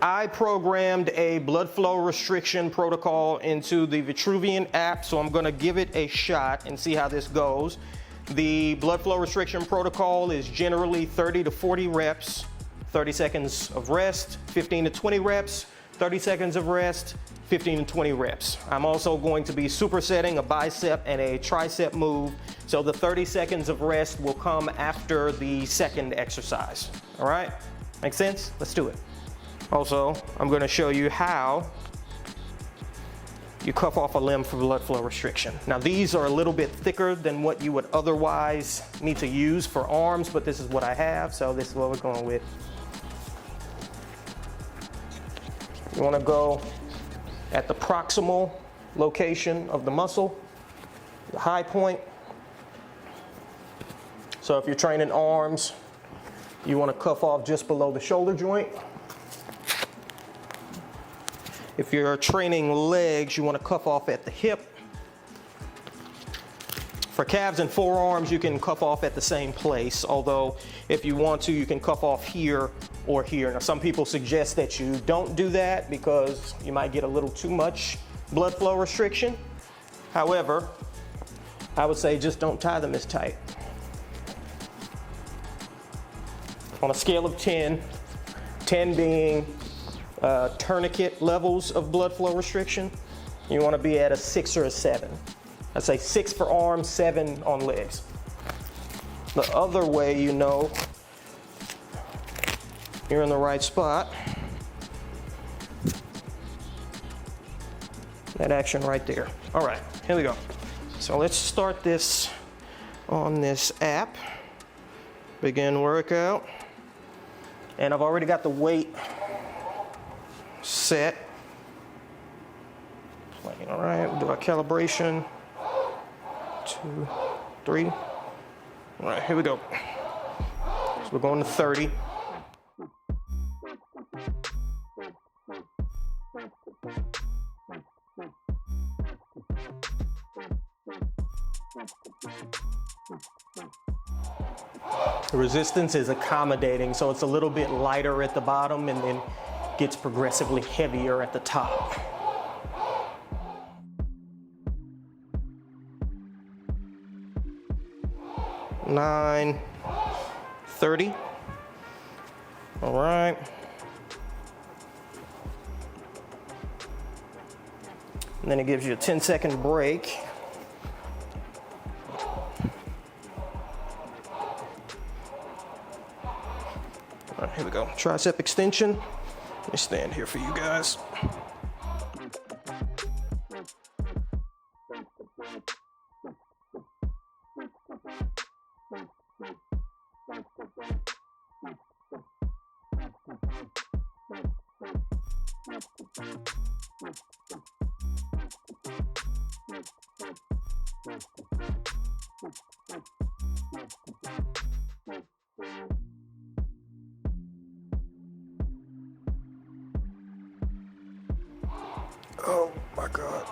I programmed a blood flow restriction protocol into the Vitruvian app, so I'm gonna give it a shot and see how this goes. The blood flow restriction protocol is generally 30 to 40 reps, 30 seconds of rest, 15 to 20 reps, 30 seconds of rest, 15 to 20 reps. I'm also going to be supersetting a bicep and a tricep move, so the 30 seconds of rest will come after the second exercise. All right, make sense? Let's do it. Also, I'm going to show you how you cuff off a limb for blood flow restriction. Now, these are a little bit thicker than what you would otherwise need to use for arms, but this is what I have, so this is what we're going with. You want to go at the proximal location of the muscle, the high point. So if you're training arms, you want to cuff off just below the shoulder joint. If you're training legs, you want to cuff off at the hip. For calves and forearms, you can cuff off at the same place, although if you want to, you can cuff off here or here. Now, some people suggest that you don't do that because you might get a little too much blood flow restriction. However, I would say just don't tie them as tight. On a scale of 10, 10 being tourniquet levels of blood flow restriction, you want to be at a 6 or a 7. I'd say 6 for arms, 7 on legs. The other way you know you're in the right spot, that action right there. All right, here we go. So let's start this on this app. Begin workout. And I've already got the weight set. All right, we'll do our calibration. 2, 3. All right, here we go. So we're going to 30. The resistance is accommodating, so it's a little bit lighter at the bottom and then gets progressively heavier at the top. Nine, 30. All right. And then it gives you a 10-second break. All right, here we go. Tricep extension. Let me stand here for you guys. Oh my God.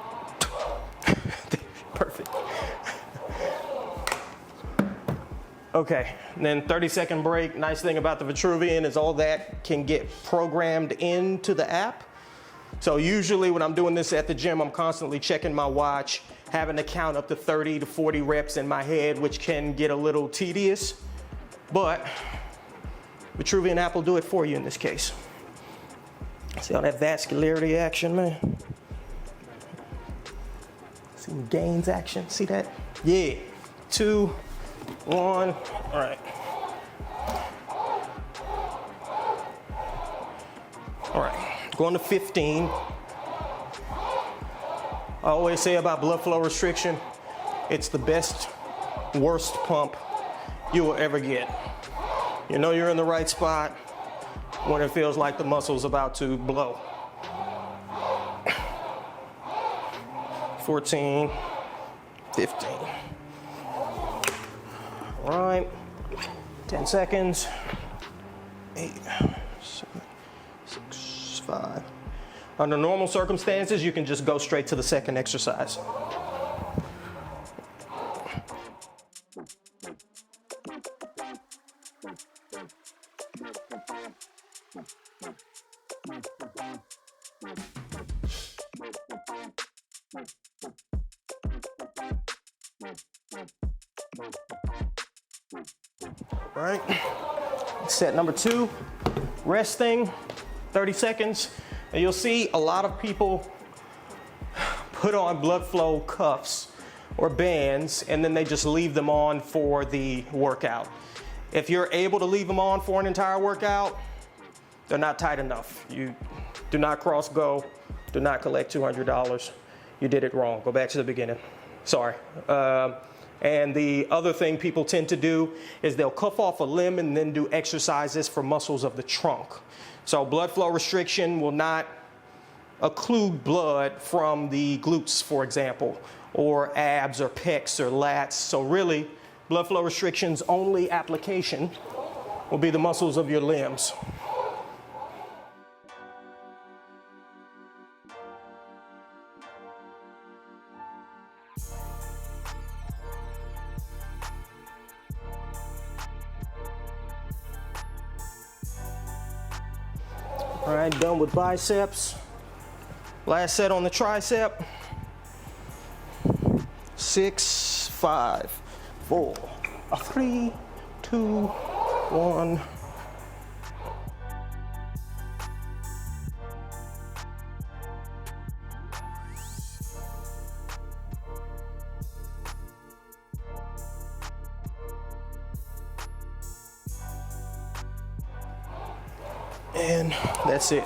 Perfect. Okay, and then 30-second break. Nice thing about the Vitruvian is all that can get programmed into the app. So usually when I'm doing this at the gym, I'm constantly checking my watch, having to count up to 30 to 40 reps in my head, which can get a little tedious. But Vitruvian app will do it for you in this case. See all that vascularity action, man? See the gains action, see that? Yeah, 2, 1, all right. All right, going to 15. I always say about blood flow restriction, it's the best, worst pump you will ever get. You know you're in the right spot when it feels like the muscle's about to blow. 14, 15. All right, 10 seconds. 8, 7, 6, 5. Under normal circumstances, you can just go straight to the second exercise. All right. Set number 2, resting, 30 seconds. And you'll see a lot of people put on blood flow cuffs or bands, and then they just leave them on for the workout. If you're able to leave them on for an entire workout, they're not tight enough. You do not cross go, do not collect $200. You did it wrong. Go back to the beginning. Sorry. And the other thing people tend to do is they'll cuff off a limb and then do exercises for muscles of the trunk. So blood flow restriction will not occlude blood from the glutes, for example, or abs or pecs or lats. So really, blood flow restriction's only application will be the muscles of your limbs. All right, done with biceps. Last set on the tricep. 6, 5, 4, 3, 2, 1. And that's it.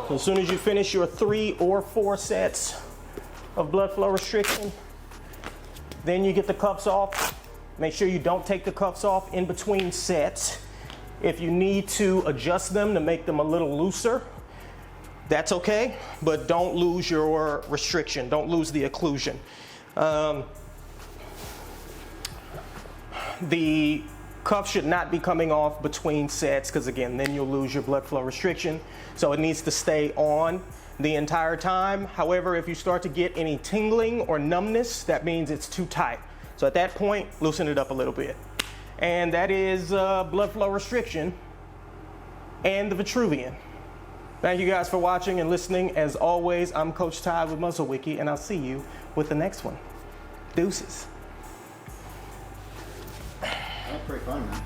So as soon as you finish your 3 or 4 sets of blood flow restriction, then you get the cuffs off. Make sure you don't take the cuffs off in between sets. If you need to adjust them to make them a little looser, that's okay, but don't lose your restriction. Don't lose the occlusion. The cuff should not be coming off between sets, because again, then you'll lose your blood flow restriction. So it needs to stay on the entire time. However, if you start to get any tingling or numbness, that means it's too tight. So at that point, loosen it up a little bit. And that is blood flow restriction and the Vitruvian. Thank you guys for watching and listening. As always, I'm Coach Ty with Muscle Wiki, and I'll see you with the next one. Deuces. That's pretty fun, man.